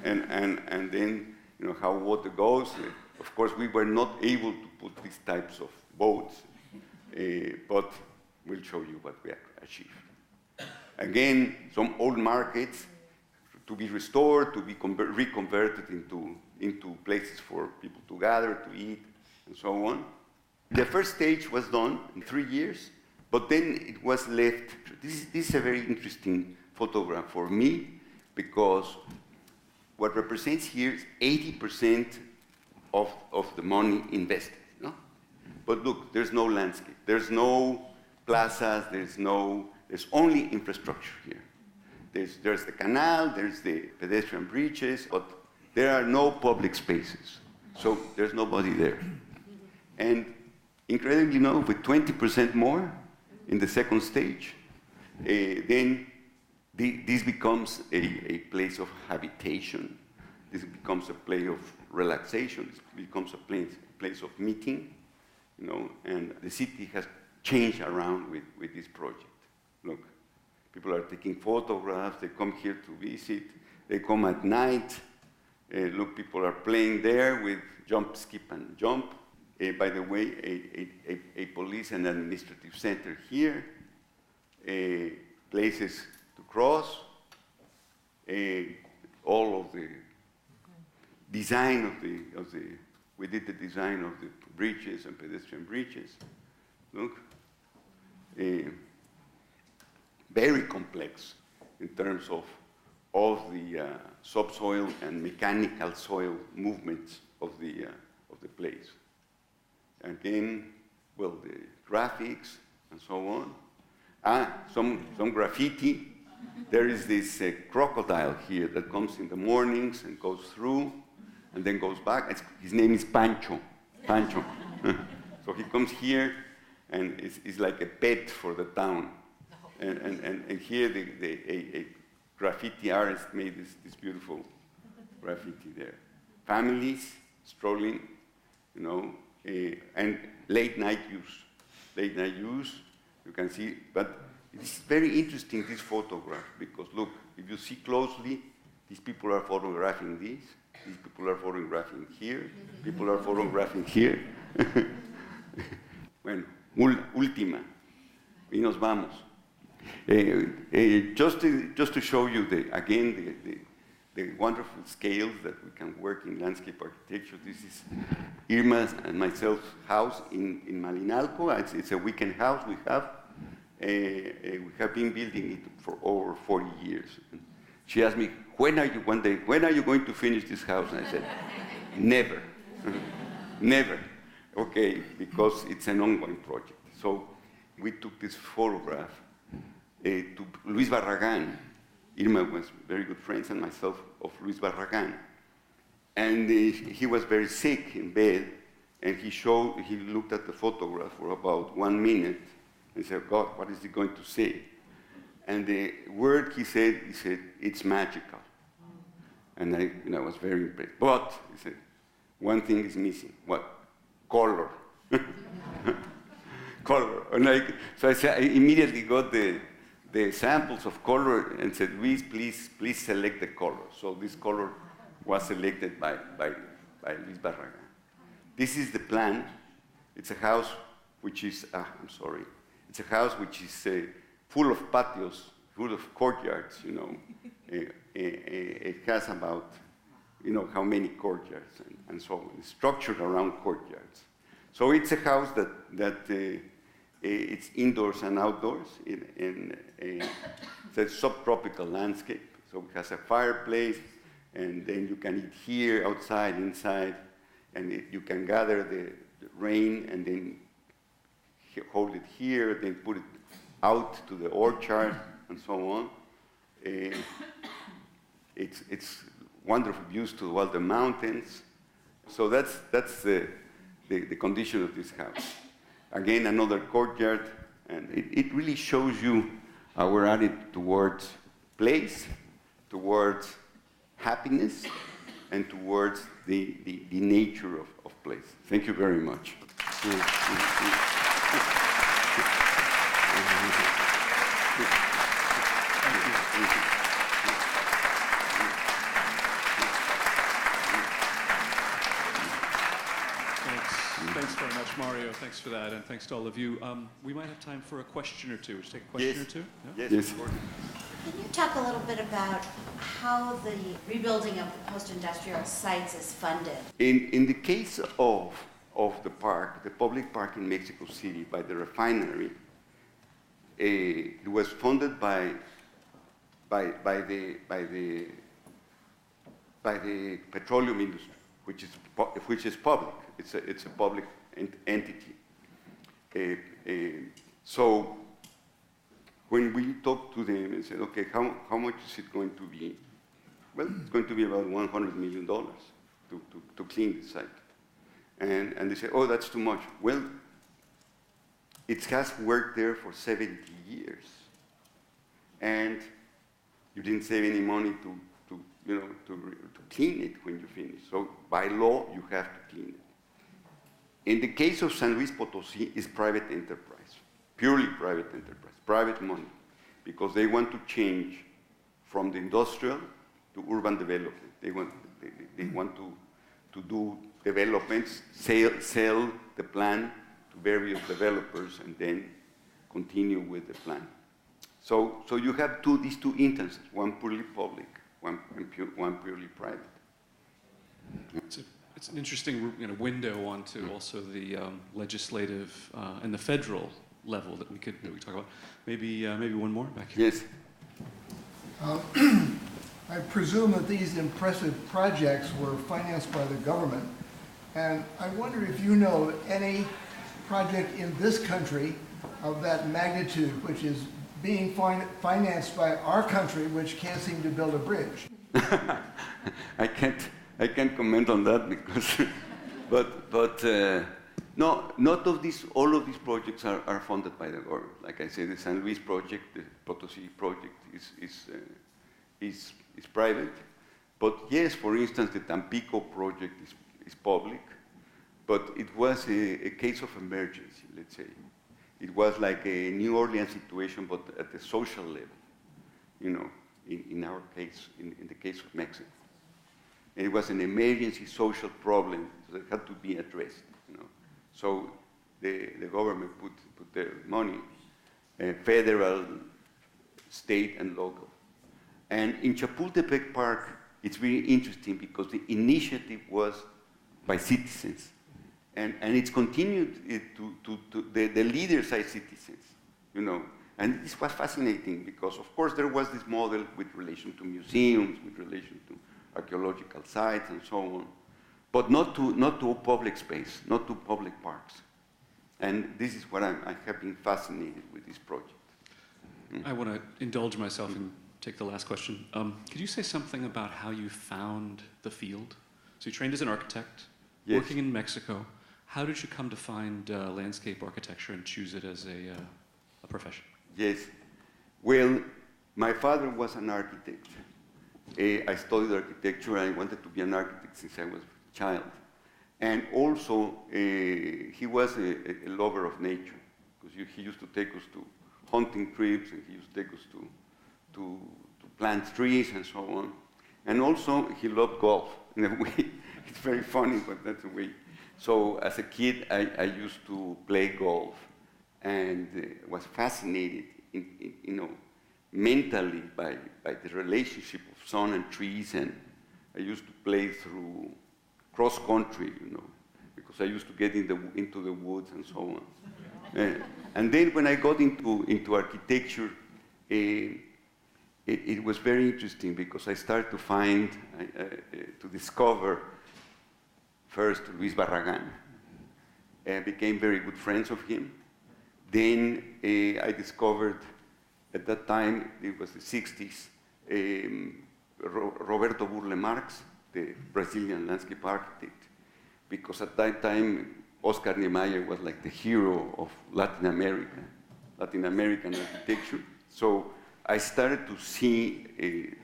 and then how water goes. Of course, we were not able to put these types of boats, but we'll show you what we achieved. Again, some old markets to be restored, to be reconverted into places for people to gather, to eat, and so on. The first stage was done in 3 years, but then it was left. This is a very interesting photograph for me, because what represents here is 80% of the money invested. But look, there's no landscape, there's no plazas, there's only infrastructure here. There's the canal, there's the pedestrian bridges, but there are no public spaces. So there's nobody there. And incredibly with 20% more in the second stage, then this becomes a place of habitation. This becomes a place of relaxation. This becomes a place of meeting, and the city has changed around with this project. Look, people are taking photographs, they come here to visit, they come at night. Look, people are playing there with jump, skip, and jump. By the way, a police and administrative center here, places to cross, all of the design we did the design of the bridges and pedestrian bridges. Look, very complex in terms of the subsoil and mechanical soil movements of the place. Again, well, the graphics and so on. Some graffiti. There is this crocodile here that comes in the mornings and goes through and then goes back. His name is Pancho. So he comes here and is like a pet for the town. And here a graffiti artist made this beautiful graffiti there. Families strolling, and late night use, you can see. But it's very interesting, this photograph, because look, if you see closely, these people are photographing this, these people are photographing here, people are photographing here. última. Y nos vamos. Just to show you, again, the wonderful scales that we can work in landscape architecture. This is Irma's and myself's house in Malinalco. It's a weekend house we have. We have been building it for over 40 years. She asked me, when are you going to finish this house? And I said, never, never. Okay, because it's an ongoing project. So we took this photograph to Luis Barragan. Irma was very good friends, and myself, of Luis Barragan. And he was very sick in bed, and he looked at the photograph for about 1 minute, and said, God, what is he going to say? And the word he said, it's magical. And I was very impressed. But, he said, one thing is missing. What? Color. Color. And so I immediately got the samples of color and said, Luis, please select the color. So this color was selected by Luis Barragan. This is the plan. It's a house which is, it's a house which is full of patios, full of courtyards, you know. It has about, how many courtyards and so on. It's structured around courtyards. So it's a house that it's indoors and outdoors in a subtropical landscape. So it has a fireplace, and then you can eat here, outside, inside, and you can gather the rain and then hold it here, then put it out to the orchard and so on. It's wonderful views to all the mountains. So that's the condition of this house. Again, another courtyard, and it really shows you our attitude towards place, towards happiness, and towards the nature of place. Thank you very much. Thanks very much, Mario. Thanks for that, and thanks to all of you. We might have time for a question or two. Would you take a question or two? Yeah? Yes. Can you talk a little bit about how the rebuilding of the post-industrial sites is funded? In the case of the park, the public park in Mexico City, by the refinery, it was funded by the petroleum industry, which is public. It's a public entity. So when we talked to them and said, okay, how much is it going to be? Well, it's going to be about $100 million to clean the site. And they said, oh, that's too much. Well, it has worked there for 70 years. And you didn't save any money to clean it when you finish. So by law, you have to clean it. In the case of San Luis Potosí, it's private enterprise, purely private enterprise, private money, because they want to change from the industrial to urban development. They want to do developments, sell the plan to various developers, and then continue with the plan. So you have these two instances, one purely public, one purely private. It's an interesting window onto also the legislative and the federal level that we could talk about. Maybe one more back here. Yes. I presume that these impressive projects were financed by the government, and I wonder if you know any project in this country of that magnitude, which is being financed by our country, which can't seem to build a bridge. I can't comment on that because, but no, not of these. All of these projects are funded by the government. Like I said, the San Luis project, the Potosí project is private. But yes, for instance, the Tampico project is public. But it was a case of emergency, let's say. It was like a New Orleans situation, but at the social level. In our case, in the case of Mexico. And it was an emergency social problem that had to be addressed. So the government put their money, federal, state, and local. And in Chapultepec Park, it's very interesting because the initiative was by citizens. And it's continued the leaders are citizens, you know. And this was fascinating because, of course, there was this model with relation to museums, with relation to archaeological sites and so on, but not to public space, not to public parks. And this is what I have been fascinated with this project. I want to indulge myself and take the last question. Could you say something about how you found the field? So you trained as an architect, yes. Working in Mexico. How did you come to find landscape architecture and choose it as a profession? Yes. Well, my father was an architect. I studied architecture. I wanted to be an architect since I was a child. And also, he was a lover of nature, because he used to take us to hunting trips, and he used to take us to plant trees and so on. And also, he loved golf in a way. It's very funny, but that's a way. So as a kid, I used to play golf, and was fascinated, mentally by the relationship of sun and trees. And I used to play through cross country, because I used to get into the woods and so on. And then when I got into architecture, it was very interesting because I started to find, to discover first Luis Barragan. I became very good friends of him. Then I discovered, at that time, it was the 60s, Roberto Burle Marx, the Brazilian landscape architect, because at that time, Oscar Niemeyer was like the hero of Latin American architecture. So I started to see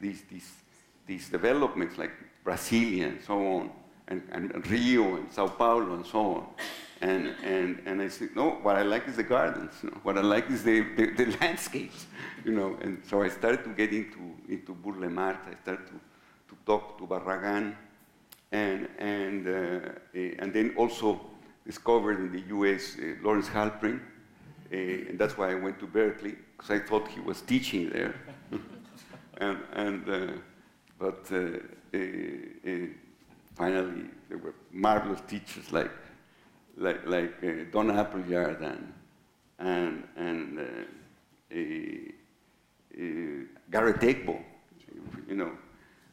these developments like Brasilia and so on, and Rio and Sao Paulo and so on. And I said, no, what I like is the gardens. What I like is the landscapes, And so I started to get into Burle Marx. I started to talk to Barragan, and then also discovered in the U.S. Lawrence Halprin, and that's why I went to Berkeley, because I thought he was teaching there. But finally, there were marvelous teachers like Don Appleyard and Garrett Egbo,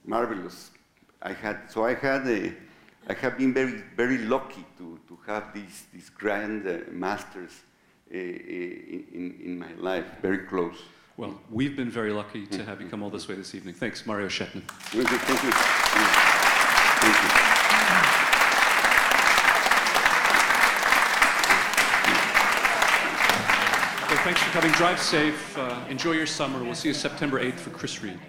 marvelous. I have been very, very lucky to have these grand masters in my life, very close. Well, we've been very lucky to have you come all this way this evening. Thanks, Mario Schjetnan. Thank you. Thank you. Well, thanks for coming. Drive safe. Enjoy your summer. We'll see you September 8th for Chris Reed.